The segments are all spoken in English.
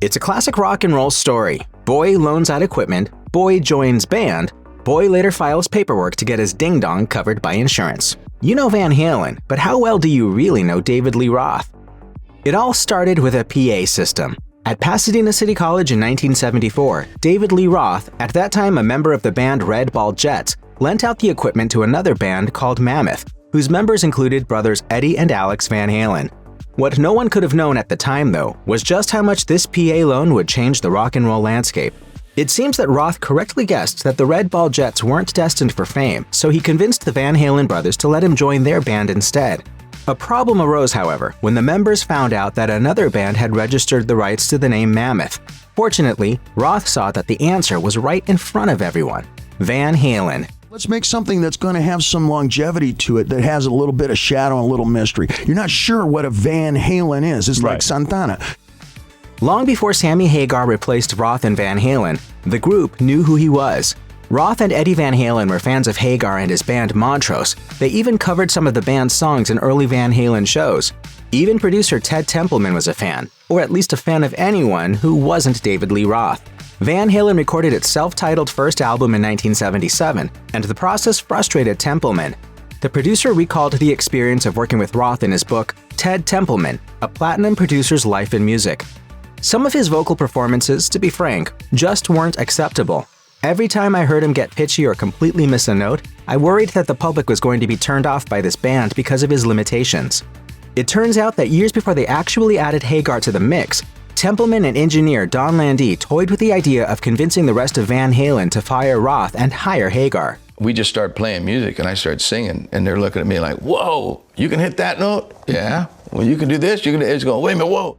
It's a classic rock and roll story. Boy loans out equipment, boy joins band, boy later files paperwork to get his ding-dong covered by insurance. You know Van Halen, but how well do you really know David Lee Roth? It all started with a PA system. At Pasadena City College in 1974, David Lee Roth, at that time a member of the band Red Ball Jets, lent out the equipment to another band called Mammoth, whose members included brothers Eddie and Alex Van Halen. What no one could have known at the time, though, was just how much this PA loan would change the rock and roll landscape. It seems that Roth correctly guessed that the Red Ball Jets weren't destined for fame, so he convinced the Van Halen brothers to let him join their band instead. A problem arose, however, when the members found out that another band had registered the rights to the name Mammoth. Fortunately, Roth saw that the answer was right in front of everyone: Van Halen. Let's make something that's going to have some longevity to it, that has a little bit of shadow and a little mystery. You're not sure what a Van Halen is. It's like Santana. Long before Sammy Hagar replaced Roth and Van Halen, the group knew who he was. Roth and Eddie Van Halen were fans of Hagar and his band Montrose. They even covered some of the band's songs in early Van Halen shows. Even producer Ted Templeman was a fan, or at least a fan of anyone who wasn't David Lee Roth. Van Halen recorded its self-titled first album in 1977, and the process frustrated Templeman. The producer recalled the experience of working with Roth in his book, Ted Templeman, A Platinum Producer's Life in Music. Some of his vocal performances, to be frank, just weren't acceptable. Every time I heard him get pitchy or completely miss a note, I worried that the public was going to be turned off by this band because of his limitations. It turns out that years before they actually added Hagar to the mix, Templeman and engineer Don Landee toyed with the idea of convincing the rest of Van Halen to fire Roth and hire Hagar. We just started playing music and I started singing, and they're looking at me like, whoa, you can hit that note? Yeah. Well, you can do this, you can do it. It's going, wait a minute, whoa.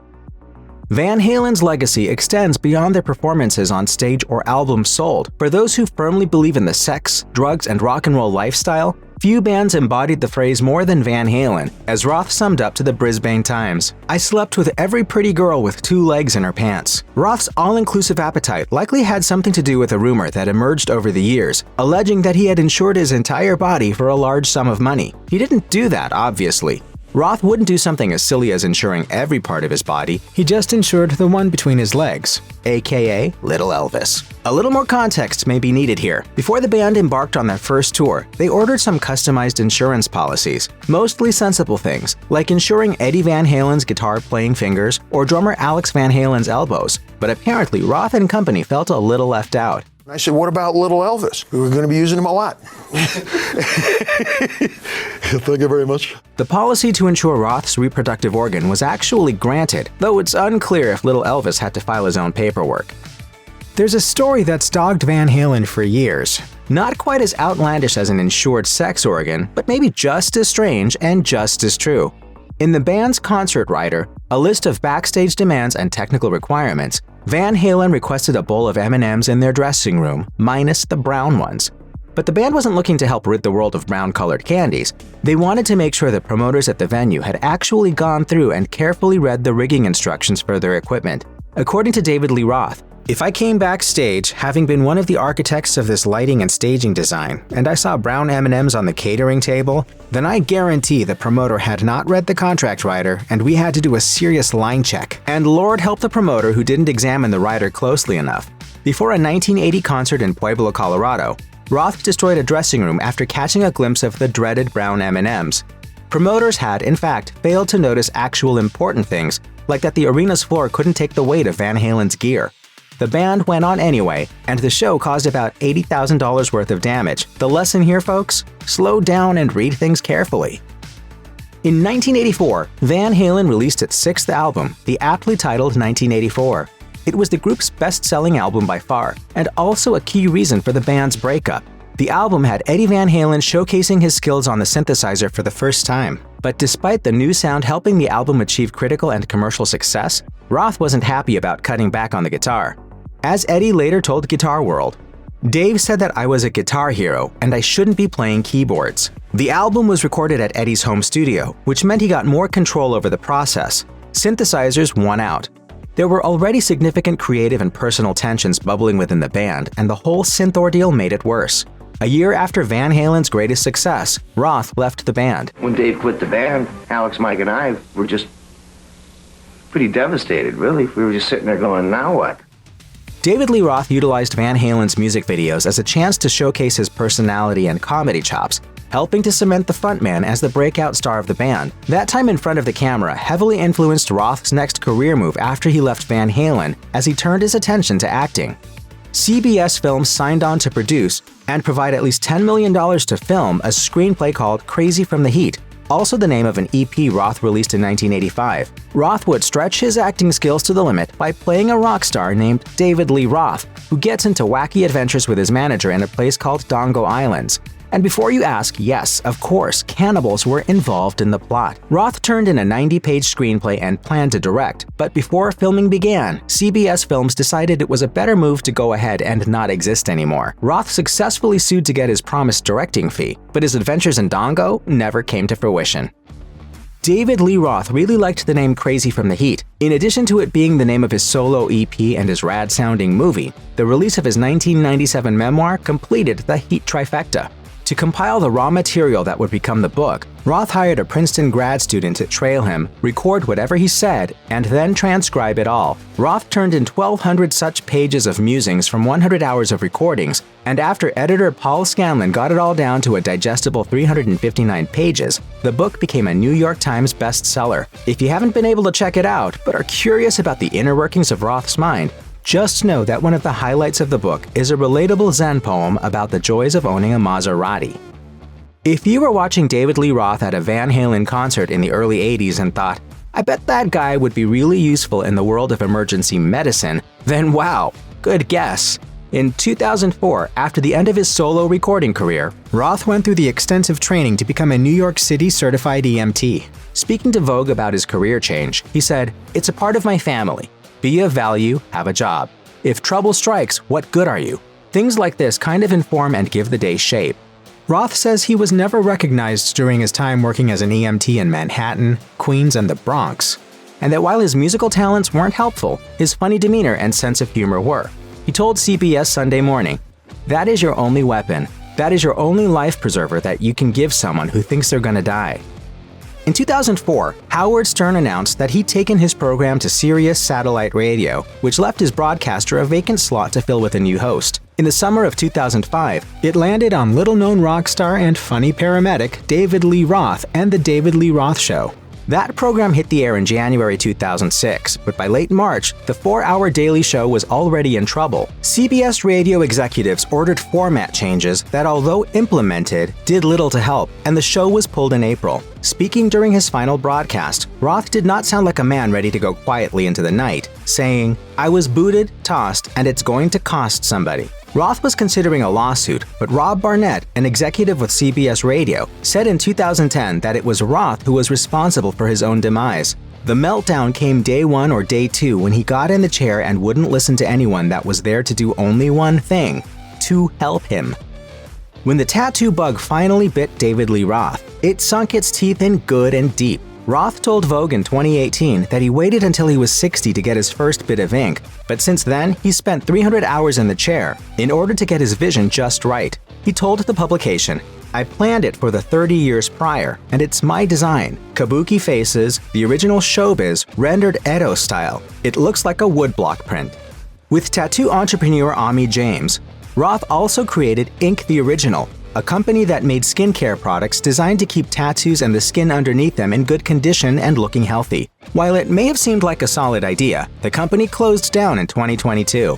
Van Halen's legacy extends beyond their performances on stage or albums sold. For those who firmly believe in the sex, drugs, and rock and roll lifestyle, few bands embodied the phrase more than Van Halen, as Roth summed up to the Brisbane Times. "I slept with every pretty girl with 2 legs in her pants." Roth's all-inclusive appetite likely had something to do with a rumor that emerged over the years, alleging that he had insured his entire body for a large sum of money. He didn't do that, obviously. Roth wouldn't do something as silly as insuring every part of his body, he just insured the one between his legs, aka Little Elvis. A little more context may be needed here. Before the band embarked on their first tour, they ordered some customized insurance policies, mostly sensible things, like insuring Eddie Van Halen's guitar-playing fingers or drummer Alex Van Halen's elbows, but apparently Roth and company felt a little left out. I said, what about Little Elvis? We're going to be using him a lot. Thank you very much. The policy to insure Roth's reproductive organ was actually granted, though it's unclear if Little Elvis had to file his own paperwork. There's a story that's dogged Van Halen for years. Not quite as outlandish as an insured sex organ, but maybe just as strange and just as true. In the band's concert rider, a list of backstage demands and technical requirements, Van Halen requested a bowl of M&Ms in their dressing room, minus the brown ones. But the band wasn't looking to help rid the world of brown-colored candies. They wanted to make sure the promoters at the venue had actually gone through and carefully read the rigging instructions for their equipment. According to David Lee Roth, "If I came backstage, having been one of the architects of this lighting and staging design, and I saw brown M&Ms on the catering table, then I guarantee the promoter had not read the contract rider and we had to do a serious line check. And Lord help the promoter who didn't examine the rider closely enough." Before a 1980 concert in Pueblo, Colorado, Roth destroyed a dressing room after catching a glimpse of the dreaded brown M&Ms. Promoters had, in fact, failed to notice actual important things, like that the arena's floor couldn't take the weight of Van Halen's gear. The band went on anyway, and the show caused about $80,000 worth of damage. The lesson here, folks? Slow down and read things carefully. In 1984, Van Halen released its 6th album, the aptly titled 1984. It was the group's best-selling album by far, and also a key reason for the band's breakup. The album had Eddie Van Halen showcasing his skills on the synthesizer for the first time. But despite the new sound helping the album achieve critical and commercial success, Roth wasn't happy about cutting back on the guitar. As Eddie later told Guitar World, "Dave said that I was a guitar hero and I shouldn't be playing keyboards." The album was recorded at Eddie's home studio, which meant he got more control over the process. Synthesizers won out. There were already significant creative and personal tensions bubbling within the band, and the whole synth ordeal made it worse. A year after Van Halen's greatest success, Roth left the band. When Dave quit the band, Alex, Mike, and I were just pretty devastated, really. We were just sitting there going, now what? David Lee Roth utilized Van Halen's music videos as a chance to showcase his personality and comedy chops, helping to cement the frontman as the breakout star of the band. That time in front of the camera heavily influenced Roth's next career move after he left Van Halen, as he turned his attention to acting. CBS Films signed on to produce and provide at least $10 million to film a screenplay called Crazy from the Heat, also the name of an EP Roth released in 1985. Roth would stretch his acting skills to the limit by playing a rock star named David Lee Roth, who gets into wacky adventures with his manager in a place called Dongo Islands. And before you ask, yes, of course, cannibals were involved in the plot. Roth turned in a 90-page screenplay and planned to direct, but before filming began, CBS Films decided it was a better move to go ahead and not exist anymore. Roth successfully sued to get his promised directing fee, but his adventures in Dongo never came to fruition. David Lee Roth really liked the name Crazy from the Heat. In addition to it being the name of his solo EP and his rad-sounding movie, the release of his 1997 memoir completed the Heat trifecta. To compile the raw material that would become the book, Roth hired a Princeton grad student to trail him, record whatever he said, and then transcribe it all. Roth turned in 1,200 such pages of musings from 100 hours of recordings, and after editor Paul Scanlon got it all down to a digestible 359 pages, the book became a New York Times bestseller. If you haven't been able to check it out, but are curious about the inner workings of Roth's mind, just know that one of the highlights of the book is a relatable Zen poem about the joys of owning a Maserati. If you were watching David Lee Roth at a Van Halen concert in the early 80s and thought, I bet that guy would be really useful in the world of emergency medicine, then wow, good guess. In 2004, after the end of his solo recording career, Roth went through the extensive training to become a New York City certified EMT. Speaking to Vogue about his career change, he said, "It's a part of my family. Be of value, have a job. If trouble strikes, what good are you?" Things like this kind of inform and give the day shape. Roth says he was never recognized during his time working as an EMT in Manhattan, Queens, and the Bronx, and that while his musical talents weren't helpful, his funny demeanor and sense of humor were. He told CBS Sunday Morning, "That is your only weapon. That is your only life preserver that you can give someone who thinks they're gonna die." In 2004, Howard Stern announced that he'd taken his program to Sirius Satellite Radio, which left his broadcaster a vacant slot to fill with a new host. In the summer of 2005, it landed on little-known rock star and funny paramedic David Lee Roth and The David Lee Roth Show. That program hit the air in January 2006, but by late March, the 4-hour daily show was already in trouble. CBS radio executives ordered format changes that, although implemented, did little to help, and the show was pulled in April. Speaking during his final broadcast, Roth did not sound like a man ready to go quietly into the night, saying, "I was booted, tossed, and it's going to cost somebody." Roth was considering a lawsuit, but Rob Barnett, an executive with CBS Radio, said in 2010 that it was Roth who was responsible for his own demise. The meltdown came day 1 or day 2 when he got in the chair and wouldn't listen to anyone that was there to do only one thing: to help him. When the tattoo bug finally bit David Lee Roth, it sunk its teeth in good and deep. Roth told Vogue in 2018 that he waited until he was 60 to get his first bit of ink, but since then, he spent 300 hours in the chair in order to get his vision just right. He told the publication, "I planned it for the 30 years prior, and it's my design. Kabuki faces, the original showbiz, rendered Edo style. It looks like a woodblock print." With tattoo entrepreneur Ami James, Roth also created Ink the Original, a company that made skincare products designed to keep tattoos and the skin underneath them in good condition and looking healthy. While it may have seemed like a solid idea, the company closed down in 2022.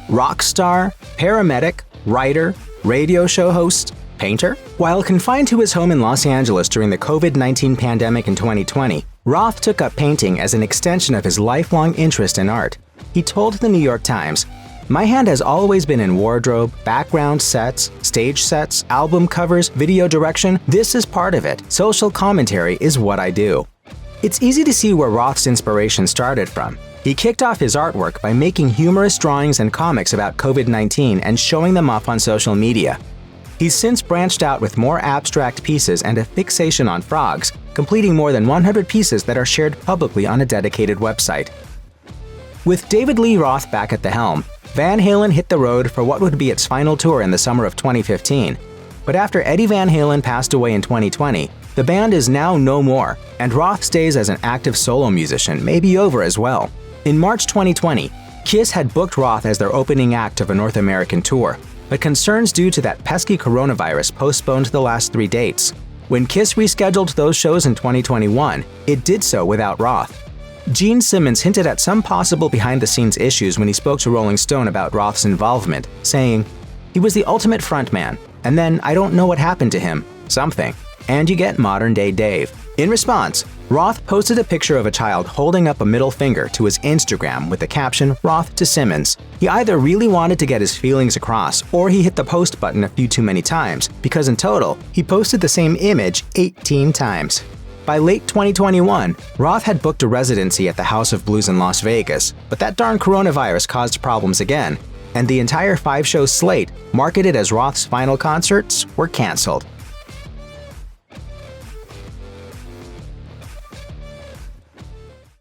Rock star, paramedic, writer, radio show host, painter? While confined to his home in Los Angeles during the COVID-19 pandemic in 2020, Roth took up painting as an extension of his lifelong interest in art. He told the New York Times, "My hand has always been in wardrobe, background sets, stage sets, album covers, video direction. This is part of it. Social commentary is what I do." It's easy to see where Roth's inspiration started from. He kicked off his artwork by making humorous drawings and comics about COVID-19 and showing them off on social media. He's since branched out with more abstract pieces and a fixation on frogs, completing more than 100 pieces that are shared publicly on a dedicated website. With David Lee Roth back at the helm, Van Halen hit the road for what would be its final tour in the summer of 2015. But after Eddie Van Halen passed away in 2020, The band is now no more, and Roth's days as an active solo musician may be over as well. In March 2020, Kiss had booked Roth as their opening act of a North American tour, but concerns due to that pesky coronavirus postponed the last 3 dates. When Kiss rescheduled those shows in 2021, it did so without Roth. Gene Simmons hinted at some possible behind-the-scenes issues when he spoke to Rolling Stone about Roth's involvement, saying, "He was the ultimate frontman, and then I don't know what happened to him. Something." And you get modern-day Dave. In response, Roth posted a picture of a child holding up a middle finger to his Instagram with the caption, "Roth to Simmons." He either really wanted to get his feelings across, or he hit the post button a few too many times, because in total, he posted the same image 18 times. By late 2021, Roth had booked a residency at the House of Blues in Las Vegas, but that darn coronavirus caused problems again, and the entire 5-show slate, marketed as Roth's final concerts, were canceled.